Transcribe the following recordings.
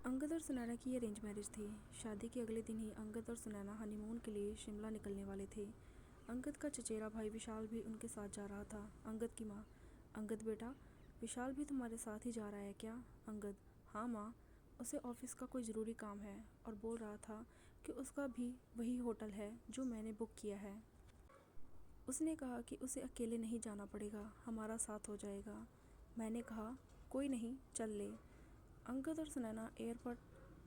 अंगद और सुनैना की ये अरेंज मैरिज थी। शादी के अगले दिन ही अंगद और सुनैना हनीमून के लिए शिमला निकलने वाले थे। अंगद का चचेरा भाई विशाल भी उनके साथ जा रहा था। अंगद की माँ: अंगद बेटा, विशाल भी तुम्हारे साथ ही जा रहा है क्या? अंगद: हाँ माँ, उसे ऑफिस का कोई ज़रूरी काम है और बोल रहा था कि उसका भी वही होटल है जो मैंने बुक किया है। उसने कहा कि उसे अकेले नहीं जाना पड़ेगा, हमारा साथ हो जाएगा। मैंने कहा कोई नहीं, चल ले। अंगद और सुनैना एयरपोर्ट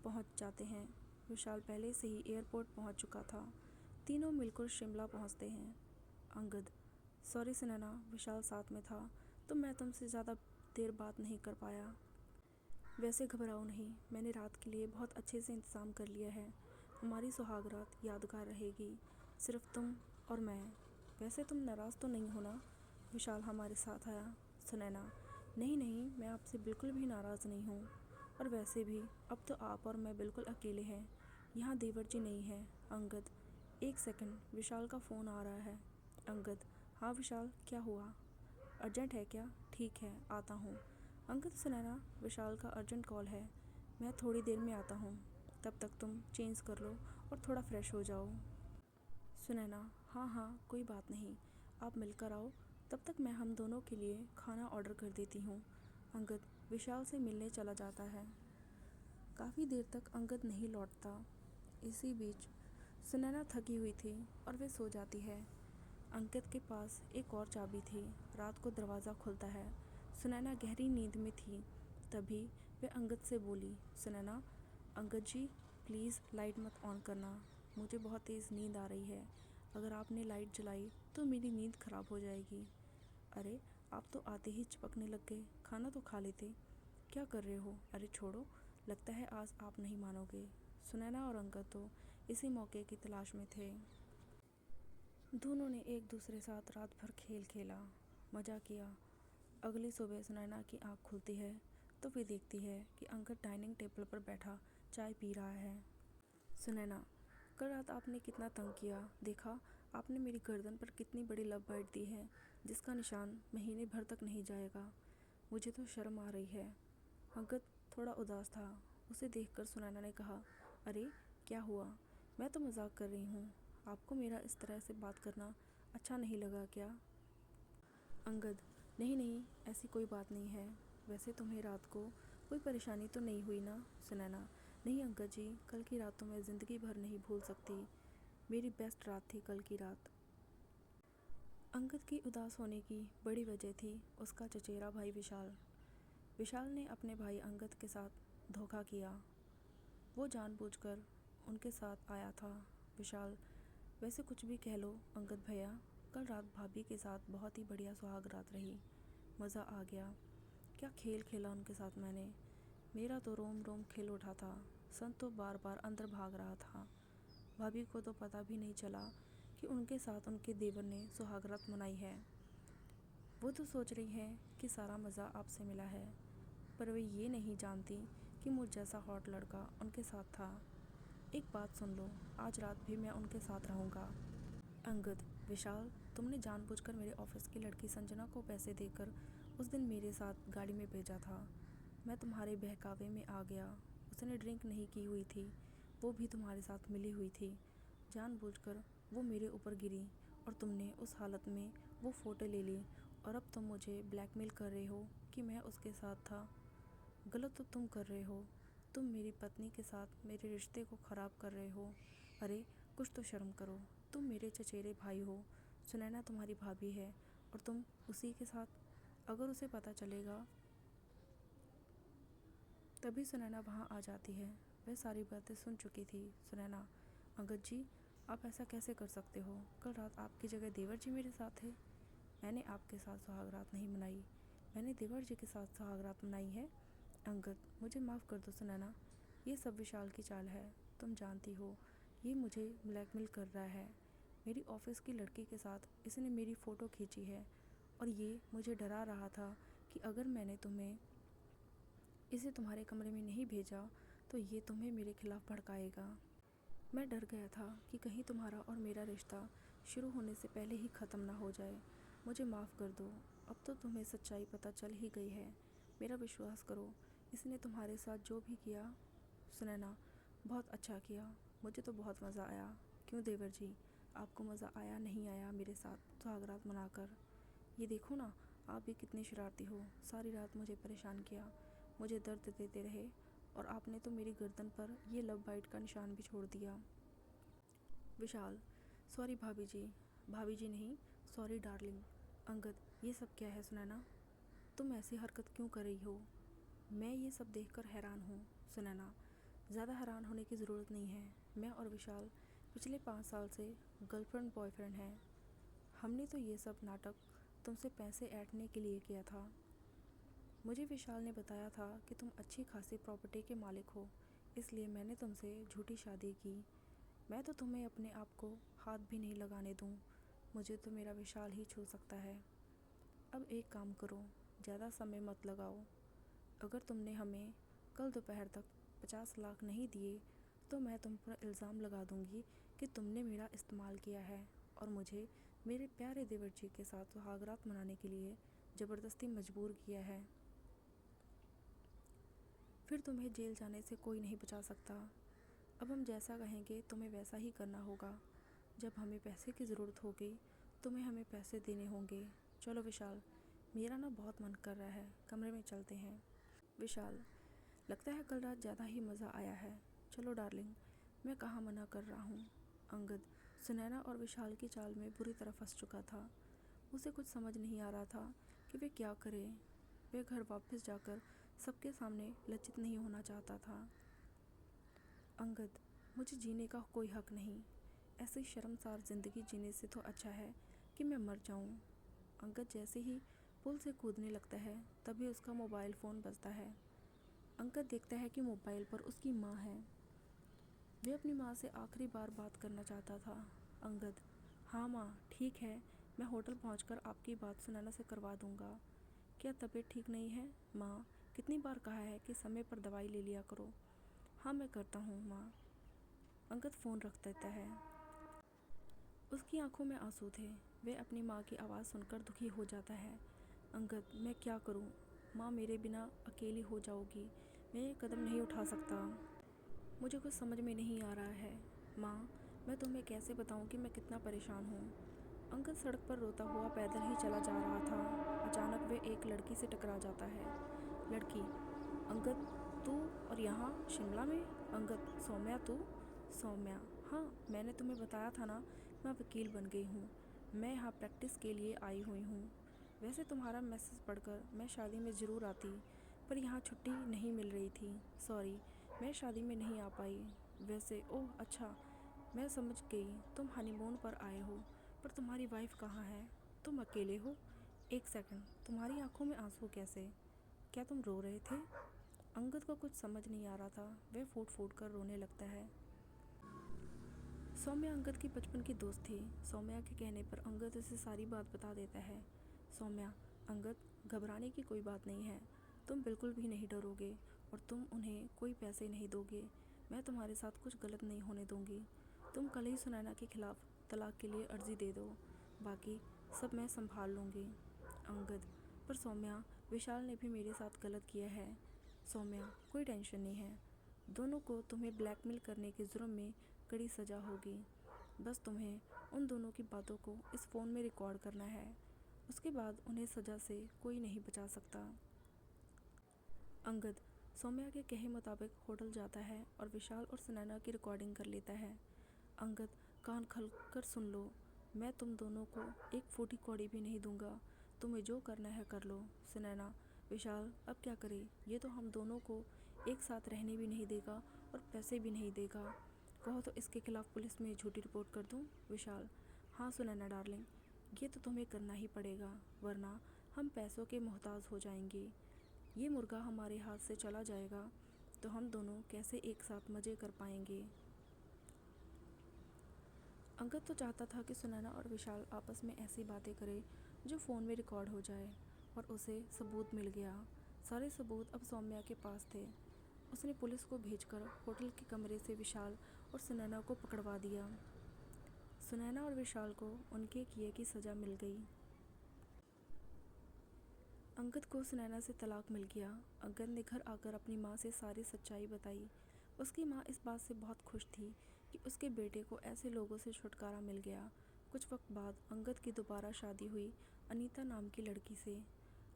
पहुंच जाते हैं। विशाल पहले से ही एयरपोर्ट पहुंच चुका था। तीनों मिलकर शिमला पहुंचते हैं। अंगद: सॉरी सुनैना, विशाल साथ में था तो मैं तुमसे ज़्यादा देर बात नहीं कर पाया। वैसे घबराओ नहीं, मैंने रात के लिए बहुत अच्छे से इंतज़ाम कर लिया है। हमारी सुहाग रात यादगार रहेगी, सिर्फ तुम और मैं। वैसे तुम नाराज़ तो नहीं हो ना, विशाल हमारे साथ आया? सुनैना: नहीं नहीं, मैं आपसे बिल्कुल भी नाराज़ नहीं हूँ। और वैसे भी अब तो आप और मैं बिल्कुल अकेले हैं, यहाँ देवर जी नहीं हैं। अंगद: एक सेकंड, विशाल का फ़ोन आ रहा है। अंगद: हाँ विशाल, क्या हुआ? अर्जेंट है क्या? ठीक है, आता हूँ। अंगद: सुनैना, विशाल का अर्जेंट कॉल है, मैं थोड़ी देर में आता हूँ, तब तक तुम चेंज कर लो और थोड़ा फ्रेश हो जाओ। सुनैना: हाँ हाँ, कोई बात नहीं, आप मिलकर आओ, तब तक मैं हम दोनों के लिए खाना ऑर्डर कर देती हूँ। अंगद विशाल से मिलने चला जाता है। काफ़ी देर तक अंगद नहीं लौटता। इसी बीच सुनैना थकी हुई थी और वे सो जाती है। अंगद के पास एक और चाबी थी। रात को दरवाज़ा खुलता है। सुनैना गहरी नींद में थी। तभी वे अंगद से बोली: सुनैना, अंगद जी प्लीज़ लाइट मत ऑन करना, मुझे बहुत तेज़ नींद आ रही है। अगर आपने लाइट जलाई तो मेरी नींद ख़राब हो जाएगी। अरे आप तो आते ही चिपकने लग गए, खाना तो खा लेते। क्या कर रहे हो? अरे छोड़ो, लगता है आज आप नहीं मानोगे। सुनैना और अंगद तो इसी मौके की तलाश में थे। दोनों ने एक दूसरे साथ रात भर खेल खेला, मज़ा किया। अगली सुबह सुनैना की आँख खुलती है तो वे देखती है कि अंगद डाइनिंग टेबल पर बैठा चाय पी रहा है। सुनैना: कल रात आपने कितना तंग किया, देखा आपने मेरी गर्दन पर कितनी बड़ी लव बाइट दी है, जिसका निशान महीने भर तक नहीं जाएगा। मुझे तो शर्म आ रही है। अंगद थोड़ा उदास था। उसे देखकर सुनैना ने कहा: अरे क्या हुआ? मैं तो मजाक कर रही हूँ, आपको मेरा इस तरह से बात करना अच्छा नहीं लगा क्या? अंगद: नहीं नहीं, ऐसी कोई बात नहीं है। वैसे तुम्हें रात को कोई परेशानी तो नहीं हुई ना? सुनैना: नहीं अंगद जी, कल की रात तो मैं ज़िंदगी भर नहीं भूल सकती। मेरी बेस्ट रात थी कल की रात। अंगद की उदास होने की बड़ी वजह थी उसका चचेरा भाई विशाल। विशाल ने अपने भाई अंगद के साथ धोखा किया। वो जानबूझकर उनके साथ आया था। विशाल: वैसे कुछ भी कह लो अंगद भैया, कल रात भाभी के साथ बहुत ही बढ़िया सुहाग रात रही, मज़ा आ गया। क्या खेल खेला उनके साथ मैंने, मेरा तो रोम रोम खिल उठा था। संत तो बार बार अंदर भाग रहा था। भाभी को तो पता भी नहीं चला कि उनके साथ उनके देवर ने सुहाग रात मनाई है। वो तो सोच रही हैं कि सारा मज़ा आपसे मिला है, पर वे ये नहीं जानती कि मुझ जैसा हॉट लड़का उनके साथ था। एक बात सुन लो, आज रात भी मैं उनके साथ रहूँगा। अंगद: विशाल, तुमने जानबूझकर मेरे ऑफिस की लड़की संजना को पैसे देकर उस दिन मेरे साथ गाड़ी में भेजा था। मैं तुम्हारे बहकावे में आ गया। उसने ड्रिंक नहीं की हुई थी, वो भी तुम्हारे साथ मिली हुई थी। जानबूझकर वो मेरे ऊपर गिरी और तुमने उस हालत में वो फ़ोटो ले ली और अब तुम मुझे ब्लैकमेल कर रहे हो कि मैं उसके साथ था। गलत तो तुम कर रहे हो, तुम मेरी पत्नी के साथ मेरे रिश्ते को ख़राब कर रहे हो। अरे कुछ तो शर्म करो, तुम मेरे चचेरे भाई हो, सुनैना तुम्हारी भाभी है और तुम उसी के साथ, अगर उसे पता चलेगा। तभी सुनैना वहाँ आ जाती है। वह सारी बातें सुन चुकी थी। सुनैना: अंगद जी, आप ऐसा कैसे कर सकते हो? कल रात आपकी जगह देवर जी मेरे साथ थे। मैंने आपके साथ सुहाग रात नहीं मनाई, मैंने देवर जी के साथ सुहाग रात मनाई है। अंगद: मुझे माफ़ कर दो सुनैना, ये सब विशाल की चाल है। तुम जानती हो ये मुझे ब्लैकमेल कर रहा है। मेरी ऑफिस की लड़की के साथ इसने मेरी फ़ोटो खींची है और ये मुझे डरा रहा था कि अगर मैंने इसे तुम्हारे कमरे में नहीं भेजा तो ये तुम्हें मेरे खिलाफ़ भड़काएगा। मैं डर गया था कि कहीं तुम्हारा और मेरा रिश्ता शुरू होने से पहले ही ख़त्म ना हो जाए। मुझे माफ़ कर दो, अब तो तुम्हें सच्चाई पता चल ही गई है। मेरा विश्वास करो, इसने तुम्हारे साथ जो भी किया सुनैना, बहुत अच्छा किया, मुझे तो बहुत मज़ा आया। क्यों देवर जी, आपको मज़ा आया नहीं आया मेरे साथ सुहागरात मनाकर? ये देखो ना, आप भी कितने शरारती हो, सारी रात मुझे परेशान किया, मुझे दर्द देते रहे, और आपने तो मेरी गर्दन पर ये लव बाइट का निशान भी छोड़ दिया। विशाल, सॉरी भाभी जी। भाभी जी नहीं, सॉरी डार्लिंग। अंगद, ये सब क्या है सुनैना? तुम ऐसी हरकत क्यों कर रही हो? मैं ये सब देखकर हैरान हूँ। सुनैना, ज़्यादा हैरान होने की ज़रूरत नहीं है। मैं और विशाल पिछले 5 साल से गर्लफ्रेंड बॉयफ्रेंड हैं। हमने तो ये सब नाटक तुमसे पैसे ऐंठने के लिए किया था। मुझे विशाल ने बताया था कि तुम अच्छी खासी प्रॉपर्टी के मालिक हो, इसलिए मैंने तुमसे झूठी शादी की। मैं तो तुम्हें अपने आप को हाथ भी नहीं लगाने दूँ, मुझे तो मेरा विशाल ही छू सकता है। अब एक काम करो, ज़्यादा समय मत लगाओ। अगर तुमने हमें कल दोपहर तक 50 लाख नहीं दिए तो मैं तुम पर इल्ज़ाम लगा दूंगी कि तुमने मेरा इस्तेमाल किया है और मुझे मेरे प्यारे देवर जी के साथ सुहागरात मनाने के लिए ज़बरदस्ती मजबूर किया है। फिर तुम्हें जेल जाने से कोई नहीं बचा सकता। अब हम जैसा कहेंगे तुम्हें वैसा ही करना होगा। जब हमें पैसे की ज़रूरत होगी तुम्हें हमें पैसे देने होंगे। चलो विशाल, मेरा ना बहुत मन कर रहा है, कमरे में चलते हैं। विशाल, लगता है कल रात ज़्यादा ही मज़ा आया है। चलो डार्लिंग, मैं कहाँ मना कर रहा हूँ। अंगद सुनैना और विशाल की चाल में बुरी तरह फंस चुका था। उसे कुछ समझ नहीं आ रहा था कि वे क्या करे। वे घर वापस जाकर सबके सामने लज्जित नहीं होना चाहता था। अंगद, मुझे जीने का कोई हक नहीं। ऐसी शर्मसार ज़िंदगी जीने से तो अच्छा है कि मैं मर जाऊँ। अंगद जैसे ही पुल से कूदने लगता है तभी उसका मोबाइल फ़ोन बजता है। अंगद देखता है कि मोबाइल पर उसकी माँ है। वे अपनी माँ से आखिरी बार बात करना चाहता था। अंगद, हाँ माँ, ठीक है, मैं होटल पहुँचकर आपकी बात सुनैना से करवा दूँगा। क्या तबीयत ठीक नहीं है? माँ, कितनी बार कहा है कि समय पर दवाई ले लिया करो। हाँ मैं करता हूँ माँ। अंगद फ़ोन रख देता है। उसकी आंखों में आंसू थे। वह अपनी माँ की आवाज़ सुनकर दुखी हो जाता है। अंगद, मैं क्या करूँ? माँ मेरे बिना अकेली हो जाओगी, मैं ये कदम नहीं उठा सकता। मुझे कुछ समझ में नहीं आ रहा है। माँ, मैं तुम्हें कैसे बताऊँ कि मैं कितना परेशान हूँ। अंगद सड़क पर रोता हुआ पैदल ही चला जा रहा था। अचानक वह एक लड़की से टकरा जाता है। लड़की, अंगद तू, और यहाँ शिमला में? अंगद, सौम्या तू? सौम्या, हाँ मैंने तुम्हें बताया था ना, मैं वकील बन गई हूँ। मैं यहाँ प्रैक्टिस के लिए आई हुई हूँ। वैसे तुम्हारा मैसेज पढ़कर मैं शादी में ज़रूर आती, पर यहाँ छुट्टी नहीं मिल रही थी। सॉरी, मैं शादी में नहीं आ पाई। वैसे ओह अच्छा, मैं समझ गई, तुम हनीमून पर आए हो, पर तुम्हारी वाइफ कहाँ है? तुम अकेले हो? एक सेकंड, तुम्हारी आंखों में आंसू कैसे? क्या तुम रो रहे थे? अंगद को कुछ समझ नहीं आ रहा था। वह फूट फूट कर रोने लगता है। सौम्या अंगद की बचपन की दोस्त थी। सौम्या के कहने पर अंगद उसे सारी बात बता देता है। सौम्या, अंगद, घबराने की कोई बात नहीं है। तुम बिल्कुल भी नहीं डरोगे और तुम उन्हें कोई पैसे नहीं दोगे। मैं तुम्हारे साथ कुछ गलत नहीं होने दूंगी। तुम कल ही सुनैना के खिलाफ तलाक के लिए अर्जी दे दो, बाकी सब मैं संभाल लूँगी। अंगद, पर सौम्या, विशाल ने भी मेरे साथ गलत किया है। सौम्या, कोई टेंशन नहीं है। दोनों को तुम्हें ब्लैकमेल करने के जुर्म में कड़ी सज़ा होगी। बस तुम्हें उन दोनों की बातों को इस फ़ोन में रिकॉर्ड करना है। उसके बाद उन्हें सज़ा से कोई नहीं बचा सकता। अंगद सौम्या के कहे मुताबिक होटल जाता है और विशाल और सुनैना की रिकॉर्डिंग कर लेता है। अंगद, कान खोल कर सुन लो, मैं तुम दोनों को एक फूटी कौड़ी भी नहीं दूंगा। तुम्हें जो करना है कर लो। सुनैना, विशाल अब क्या करे? ये तो हम दोनों को एक साथ रहने भी नहीं देगा और पैसे भी नहीं देगा। कहो तो इसके खिलाफ पुलिस में झूठी रिपोर्ट कर दूं? विशाल, हाँ सुनैना डार्लिंग, ये तो तुम्हें करना ही पड़ेगा, वरना हम पैसों के मोहताज हो जाएंगे। ये मुर्गा हमारे हाथ से चला जाएगा तो हम दोनों कैसे एक साथ मज़े कर पाएंगे। अंगद तो चाहता था कि सुनैना और विशाल आपस में ऐसी बातें करे जो फ़ोन में रिकॉर्ड हो जाए, और उसे सबूत मिल गया। सारे सबूत अब सौम्या के पास थे। उसने पुलिस को भेजकर होटल के कमरे से विशाल और सुनैना को पकड़वा दिया। सुनैना और विशाल को उनके किए की सज़ा मिल गई। अंगद को सुनैना से तलाक मिल गया। अंगद ने घर आकर अपनी माँ से सारी सच्चाई बताई। उसकी माँ इस बात से बहुत खुश थी कि उसके बेटे को ऐसे लोगों से छुटकारा मिल गया। कुछ वक्त बाद अंगद की दोबारा शादी हुई अनीता नाम की लड़की से।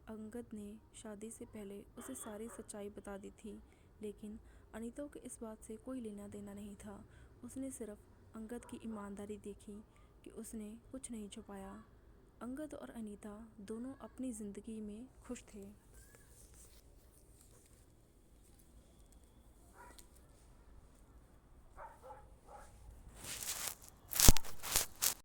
अंगद ने शादी से पहले उसे सारी सच्चाई बता दी थी, लेकिन अनीता को इस बात से कोई लेना देना नहीं था। उसने सिर्फ अंगद की ईमानदारी देखी कि उसने कुछ नहीं छुपाया। अंगद और अनीता दोनों अपनी ज़िंदगी में खुश थे।